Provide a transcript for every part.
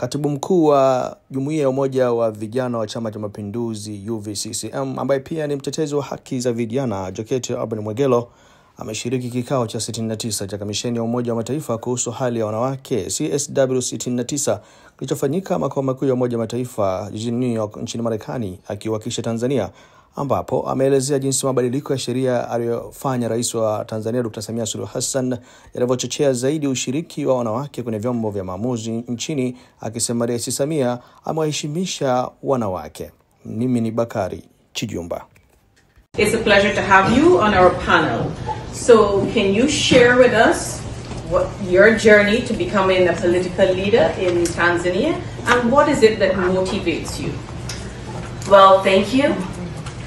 Katibu mkuu wa Jumuiya ya Umoja wa Vijana wa Chama cha Mapinduzi UVCCM, ambaye pia ni mtetezi wa haki za vijana, Jokate ameshiriki kikao cha 69 cha Kamisheni ya Umoja wa Mataifa kuhusu hali ya wanawake CSW 69 kilichofanyika makao makuu ya Umoja wa Mataifa jijini New York nchini Marekani, akiwakilisha Tanzania, ambapo ameelezea jinsi mabadiliko ya sheria aliyofanya Rais wa Tanzania Dr. Samia Suluhu Hassan yanavyochochea zaidi ushiriki wa wanawake kwenye vyombo vya maamuzi nchini, akisema Rais Samia amewaheshimisha wanawake. Mimi ni Bakari Chijumba. It's a pleasure to have you on our panel. So can you share with us what your journey to becoming a political leader in Tanzania, and what is it that motivates you? Well, thank you,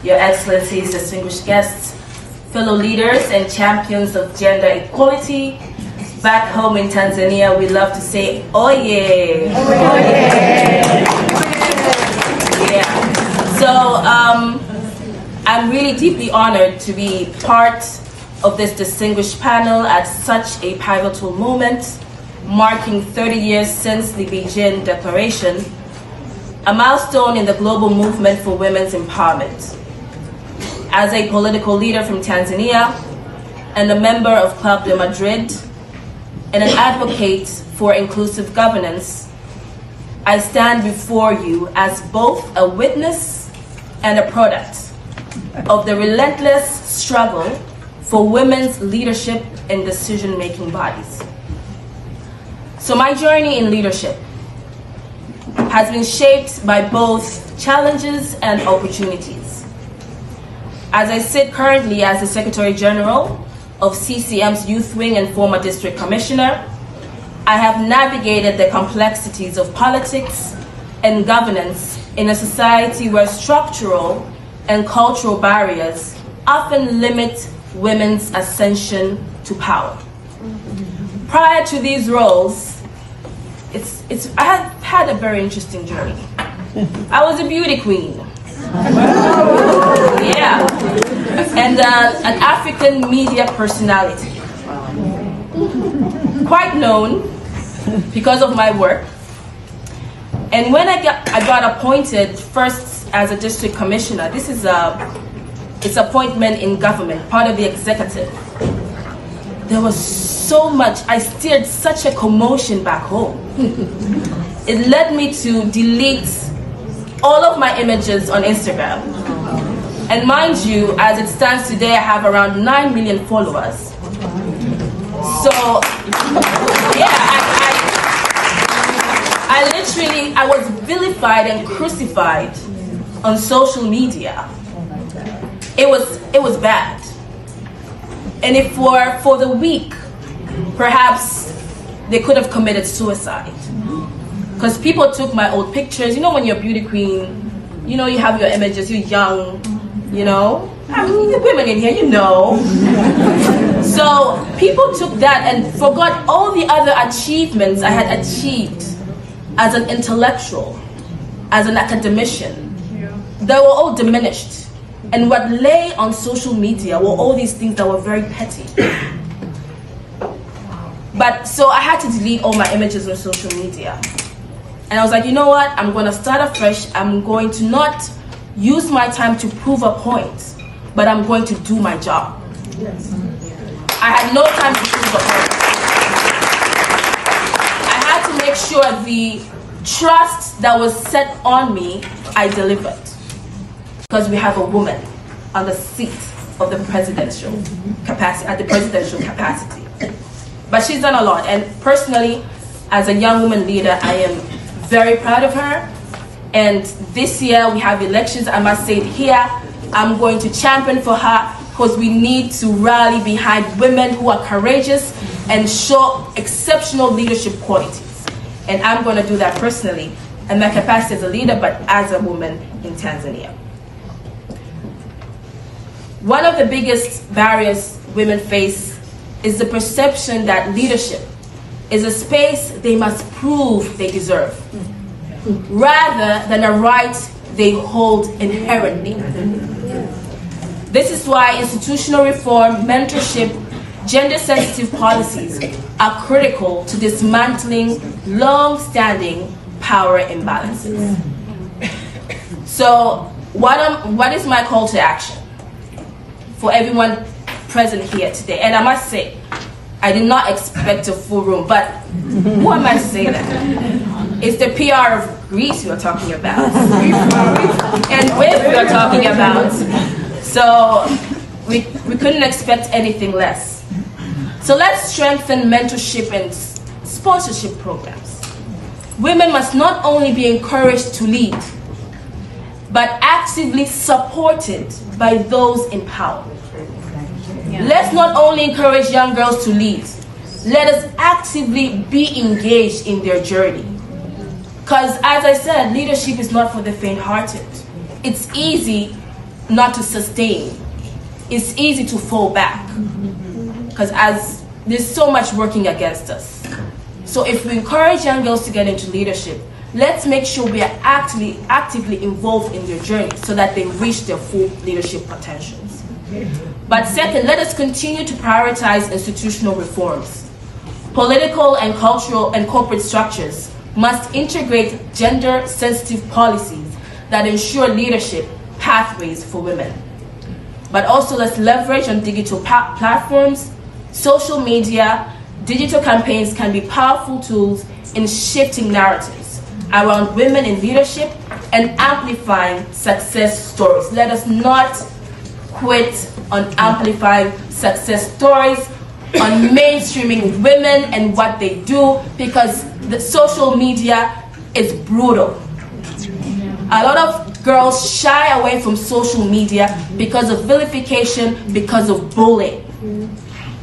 Your Excellencies, distinguished guests, fellow leaders and champions of gender equality. Back home in Tanzania, we love to say, oh yeah. Oh yeah. Yeah. So, I'm really deeply honored to be part of this distinguished panel at such a pivotal moment, marking 30 years since the Beijing Declaration, a milestone in the global movement for women's empowerment. As a political leader from Tanzania and a member of Club de Madrid and an advocate for inclusive governance, I stand before you as both a witness and a product of the relentless struggle for women's leadership in decision-making bodies. So my journey in leadership has been shaped by both challenges and opportunities. As I sit currently as the Secretary General of CCM's Youth Wing and former District Commissioner, I have navigated the complexities of politics and governance in a society where structural and cultural barriers often limit women's ascension to power. Prior to these roles, I have had a very interesting journey. I was a beauty queen. Yeah. And an African media personality. Quite known because of my work. And when I got appointed first as a district commissioner, this is it's appointment in government, part of the executive. There was so much, I stirred such a commotion back home. It led me to delete all of my images on Instagram. And mind you, as it stands today, I have around 9 million followers. So, yeah, I was vilified and crucified on social media. It was bad. And if for the weak, perhaps they could have committed suicide. Because people took my old pictures. You know, when you're a beauty queen, you know, you have your images, you're young, you know. I mean, the women in here, you know. So people took that and forgot all the other achievements I had achieved as an intellectual, as an academician. They were all diminished. And what lay on social media were all these things that were very petty. But so I had to delete all my images on social media. And I was like, you know what? I'm going to start afresh. I'm going to not use my time to prove a point, but I'm going to do my job. Yes. I had no time to prove a point. I had to make sure the trust that was set on me, I delivered. Because we have a woman on the seat of the presidential capacity, at the presidential capacity. But she's done a lot, and personally, as a young woman leader, I am very proud of her. And this year we have elections. I must say it here, I'm going to champion for her, because we need to rally behind women who are courageous and show exceptional leadership qualities. And I'm going to do that personally, in my capacity as a leader, but as a woman in Tanzania. One of the biggest barriers women face is the perception that leadership is a space they must prove they deserve, rather than a right they hold inherently. This is why institutional reform, mentorship, gender-sensitive policies are critical to dismantling long-standing power imbalances. So what is my call to action for everyone present here today? And I must say, I did not expect a full room, but who am I saying that? It's the PR of Greece we are talking about. And WIF we are talking about. So we couldn't expect anything less. So let's strengthen mentorship and sponsorship programs. Women must not only be encouraged to lead, but actively supported by those in power. Let's not only encourage young girls to lead, let us actively be engaged in their journey. Because as I said, leadership is not for the faint-hearted. It's easy not to sustain. It's easy to fall back. Because as there's so much working against us. So if we encourage young girls to get into leadership, let's make sure we are actively involved in their journey so that they reach their full leadership potentials. But second, let us continue to prioritize institutional reforms. Political and cultural and corporate structures must integrate gender-sensitive policies that ensure leadership pathways for women. But also let's leverage on digital platforms. Social media, digital campaigns can be powerful tools in shifting narratives around women in leadership and amplifying success stories. Let us not quit on amplifying success stories, on mainstreaming women and what they do, because the social media is brutal. A lot of girls shy away from social media because of vilification, because of bullying.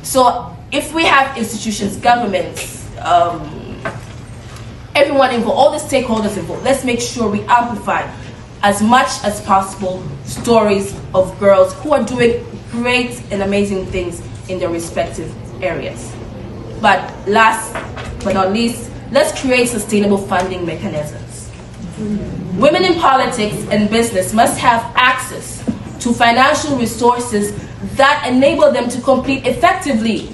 So if we have institutions, governments, everyone involved, all the stakeholders involved, let's make sure we amplify as much as possible stories of girls who are doing great and amazing things in their respective areas. But last but not least, let's create sustainable funding mechanisms. Women in politics and business must have access to financial resources that enable them to compete effectively.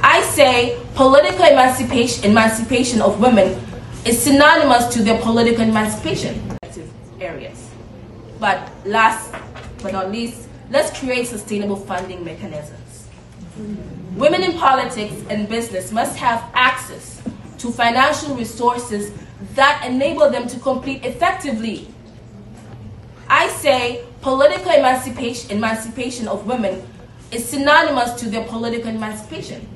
I say political emancipation of women is synonymous to their political emancipation areas. But last but not least, let's create sustainable funding mechanisms. Women in politics and business must have access to financial resources that enable them to compete effectively. I say political emancipation of women is synonymous to their political emancipation.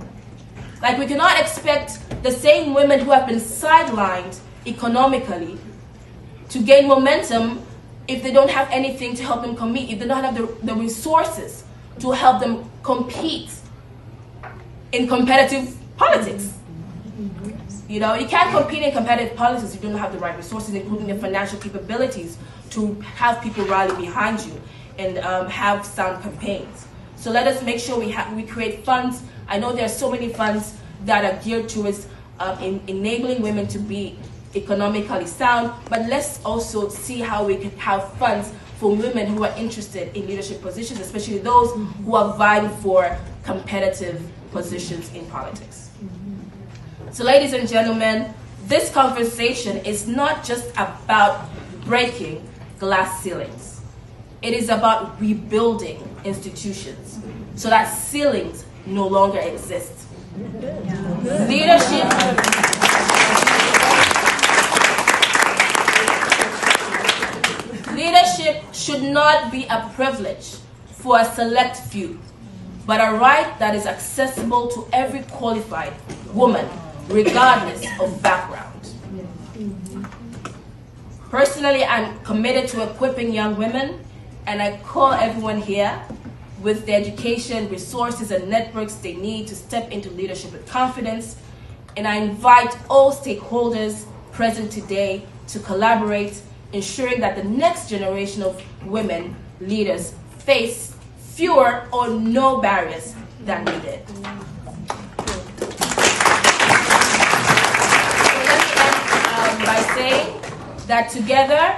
Like, we cannot expect the same women who have been sidelined economically to gain momentum if they don't have anything to help them compete, if they don't have the resources to help them compete in competitive politics. You know, you can't compete in competitive politics if you don't have the right resources, including the financial capabilities to have people rally behind you and have sound campaigns. So let us make sure we create funds. I know there are so many funds that are geared towards enabling women to be economically sound, but let's also see how we can have funds for women who are interested in leadership positions, especially those who are vying for competitive positions in politics. So ladies and gentlemen, this conversation is not just about breaking glass ceilings. It is about rebuilding institutions so that ceilings no longer exist. Leadership should not be a privilege for a select few, but a right that is accessible to every qualified woman, regardless of background. Personally, I'm committed to equipping young women, and I call everyone here with the education, resources, and networks they need to step into leadership with confidence. And I invite all stakeholders present today to collaborate, ensuring that the next generation of women leaders face fewer or no barriers than we did. So let me end by saying that together,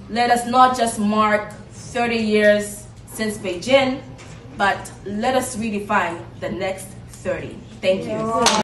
let us not just mark 30 years since Beijing, but let us redefine the next 30. Thank you.